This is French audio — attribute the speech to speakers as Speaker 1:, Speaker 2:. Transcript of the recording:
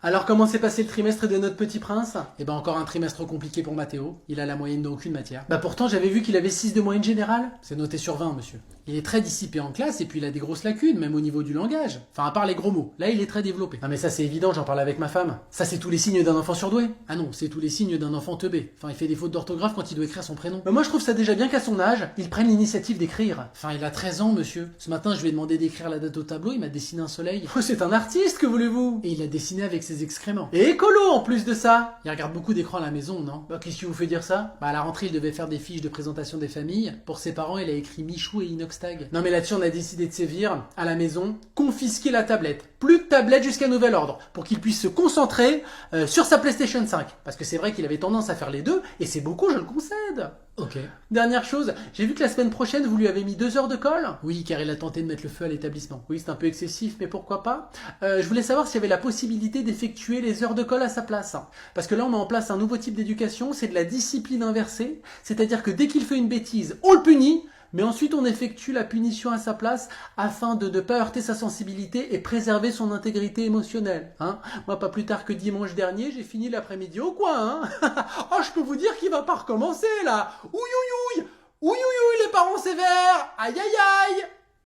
Speaker 1: Alors comment s'est passé le trimestre de notre petit prince? Eh ben encore un trimestre compliqué pour Mathéo, il a la moyenne d'aucune matière. Bah pourtant j'avais vu qu'il avait 6 de moyenne générale. C'est noté sur 20 monsieur. Il est très dissipé en classe et puis il a des grosses lacunes, même au niveau du langage. Enfin à part les gros mots, là il est très développé. Non mais ça c'est évident, j'en parle avec ma femme. Ça c'est tous les signes d'un enfant surdoué. Ah non, c'est tous les signes d'un enfant teubé. Enfin il fait des fautes d'orthographe quand il doit écrire son prénom. Mais moi je trouve ça déjà bien qu'à son âge, il prenne l'initiative d'écrire. Enfin il a 13 ans monsieur. Ce matin je lui ai demandé d'écrire la date au tableau, il m'a dessiné un soleil. Oh, c'est un artiste, que voulez-vous? Et il a dessiné avec ses excréments. Et écolo en plus de ça. Il regarde beaucoup d'écrans à la maison, non? Bah qu'est-ce qui vous fait dire ça? Bah à la rentrée il devait faire des fiches de présentation des familles. Pour ses parents il a écrit Michou et Inoxtag. Non mais là-dessus on a décidé de sévir. À la maison, confisquer la tablette. Plus de tablette jusqu'à nouvel ordre. Pour qu'il puisse se concentrer sur sa PlayStation 5. Parce que c'est vrai qu'il avait tendance à faire les deux. Et c'est beaucoup, je le concède. Ok. Dernière chose, j'ai vu que la semaine prochaine vous lui avez mis 2 heures de colle. Oui, car il a tenté de mettre le feu à l'établissement. Oui, c'est un peu excessif, mais pourquoi pas. Je voulais savoir s'il y avait la possibilité d'effectuer les heures de colle à sa place. Parce que là, on met en place un nouveau type d'éducation, c'est de la discipline inversée. C'est-à-dire que dès qu'il fait une bêtise, on le punit, mais ensuite on effectue la punition à sa place afin de ne pas heurter sa sensibilité et préserver son intégrité émotionnelle. Hein, moi, pas plus tard que dimanche dernier, j'ai fini l'après-midi au coin. Hein. Oh, je peux vous dire qu'il va pas recommencer là. Ouïouïouï, ouïouïouï, les parents sévères. Aïe aïe aïe.